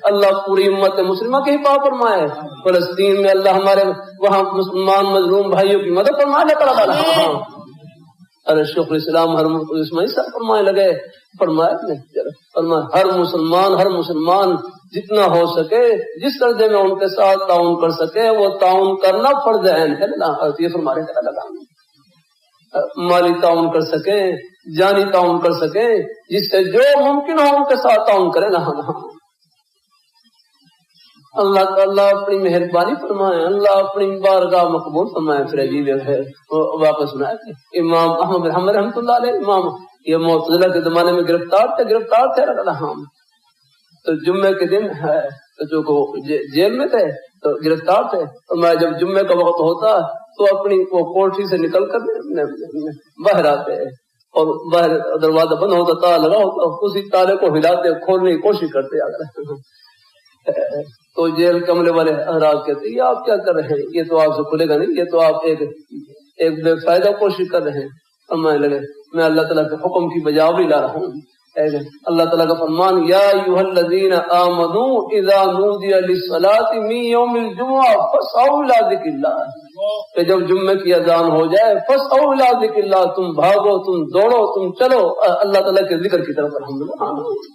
اللہ پوری امت مسلمہ کی حفاظت فرمائے، فلسطین میں اللہ ہمارے وہاں مسلمان مظلوم بھائیوں کی مدد فرمائے تعالیٰ۔ ارے شیخ الاسلام ہر اسماعیل صاحب فرمائے لگے، فرمایا ہر مسلمان جتنا ہو سکے جس درجے میں ان کے ساتھ تعاون کر سکے وہ تعاون کرنا فرض عین ہے۔ یہ فرما رہے لگا مالی تعاون کر سکے، جانی تعاون کر سکے، جس سے جو ممکن ہو ان کے ساتھ تعاون کرے نا۔ اللہ تعالیٰ اپنی مہربانی فرمائے، اللہ اپنی بارگاہ مقبول فرمائے۔ پھر عجیب ہے واپس سنا کہ امام احمد حنبل رحمۃ اللہ علیہ، امام یہ معتزلہ کے زمانے میں گرفتار تھے تو جمعے کے دن ہے تو جیل میں تھے تو گرفتار تھے، اور میں جب جمعے کا وقت ہوتا تو اپنی وہ کوٹھی سے نکل کر باہر آتے اور باہر دروازہ بند ہوتا، تالا لگا ہوتا، اسی تالے کو ہلاتے کھولنے کی کوشش کرتے۔ تو جیل کمرے والے حضرات کہتے یہ آپ کیا کر رہے ہیں، یہ تو آپ سے کھلے گا نہیں، یہ تو آپ ایک بے فائدہ کوشش کر رہے ہیں۔ فرمانے لگے میں اللہ تعالیٰ کے حکم کی بجاوری لا رہا ہوں۔ اللہ تعالیٰ کا فرمان یا ایھا الذین آمنوا اذا نودی للصلاۃ من یوم الجمعہ فاسعوا الی ذکر اللہ، کہ جب جمعے کی اذان ہو جائے فاسعوا الی ذکر اللہ، تم بھاگو، تم دوڑو، تم چلو اللہ تعالیٰ کے ذکر کی طرف۔ الحمدللہ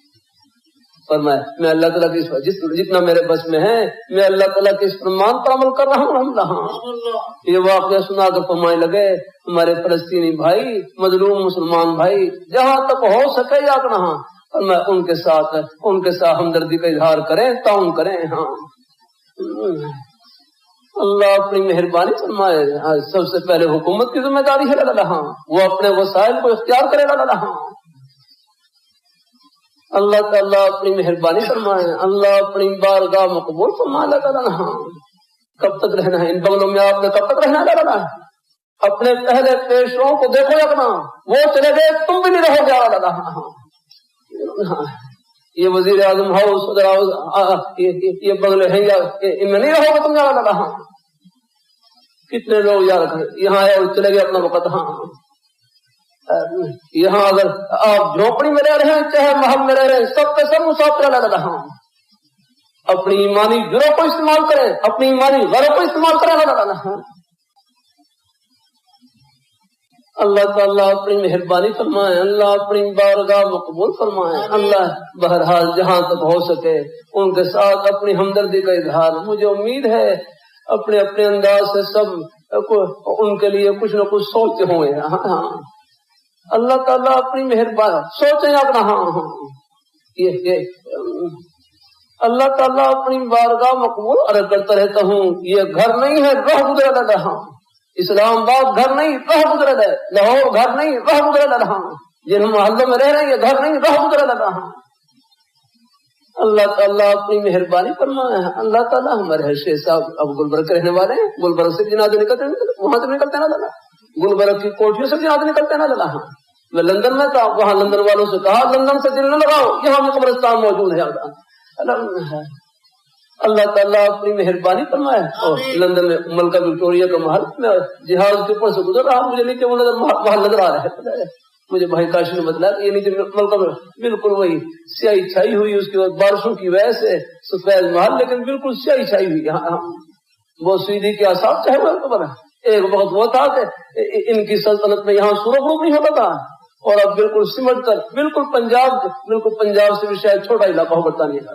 فرمایا میں اللہ تعالیٰ کی جتنا میرے بس میں ہے میں اللہ تعالیٰ کے اس فرمان پر عمل کر رہا ہوں۔ یہ واقعہ سنا کر فرمانے لگے ہمارے فلسطینی بھائی، مظلوم مسلمان بھائی جہاں تک ہو سکے یا کہاں فرمایا ان کے ساتھ ہمدردی کا اظہار کریں، تعاون کریں۔ ہاں اللہ اپنی مہربانی فرمائے۔ سب سے پہلے حکومت کی ذمہ داری ہے اللہ، وہ اپنے وسائل کو اختیار کرے اللہ۔ اللہ تعالیٰ اپنی مہربانی فرمائے، اللہ اپنی بارگاہ مقبول فرمائے اللہ تعالیٰ۔ کب تک رہنا ہے ان بنگلوں میں؟ آپ نے کب تک رہنا ہے اللہ؟ اپنے پہلے پیشوں کو دیکھو یکنا، وہ چلے گئے تم بھی نہیں رہو گے اللہ۔ یہ وزیر اعظم ہاؤس یہ بنگلے ہیں ان میں نہیں رہو گے تم اللہ۔ کتنے لوگ یہاں ہے اور چلے گئے اپنا وقت۔ ہاں یہاں اگر آپ جھوپڑی میں رہ رہے ہیں چاہے محل میں رہ رہے ہیں، سب کے سب مسافر اللہ رہا۔ اپنی ایمانی جروں کو استعمال کریں، اپنی ایمانی غرض کو استعمال کریں اللہ۔ اللہ تعالیٰ اپنی مہربانی فرمائے، اللہ اپنی بارگاہ مقبول فرمائے۔ اللہ بہرحال جہاں تک ہو سکے ان کے ساتھ اپنی ہمدردی کا اظہار، مجھے امید ہے اپنے اپنے انداز سے سب ان کے لیے کچھ نہ کچھ سوچتے ہوں گے۔ ہاں اللہ تعالیٰ اپنی مہربانی سوچیں اپنا۔ ہاں اللہ تعالیٰ اپنی بارگاہ مقبول عرض کرتا رہتا ہوں یہ گھر نہیں ہے رہ گزرا رہا، اسلام آباد گھر نہیں رہ گزرا ہے، لاہور گھر نہیں رہ گزرا رہا، جن محلوں میں رہ رہے ہیں یہ گھر نہیں رہ گزرا رہا۔ اللہ تعالیٰ اپنی مہربانی فرمائے۔ اللہ تعالیٰ ہمارے شیخ صاحب اب گلبرگ کے رہنے والے ہیں، گلبرگ سے جنازے نکلتے ہیں، وہاں سے نکلتے ہیں نا، گلبرگ کی کوٹھیوں سے جنازے نکلتے ہیں نا۔ میں لندن میں تھا، وہاں لندن والوں سے کہا لندن سے دل نہ لگاؤ، یہاں میں قبرستان موجود ہے۔ اللہ تعالیٰ اپنی مہربانی فرمائے۔ اور لندن میں ملکہ وکٹوریہ کا محل، میں جہاز کے اوپر سے گزر رہا، مجھے نیچے وہ محل نظر آ رہا ہے۔ مجھے بھائی کاشی نے بتلایا کہ یہ نیچے ملکہ میں بالکل وہی سیاہی چھائی ہوئی، اس کے بعد بارشوں کی وجہ سے سفید محل لیکن بالکل سیاہی چھائی ہوئی۔ وہ سیدھی کے آثار چاہے وہ خبر ہے۔ ایک وقت وہ تھا کہ ان کی سلطنت میں یہاں سورج غروب نہیں ہوتا تھا، اور اب بالکل سمٹ کر بالکل پنجاب سے بھی شاید چھوٹا علاقہ ہو برطانیہ کا۔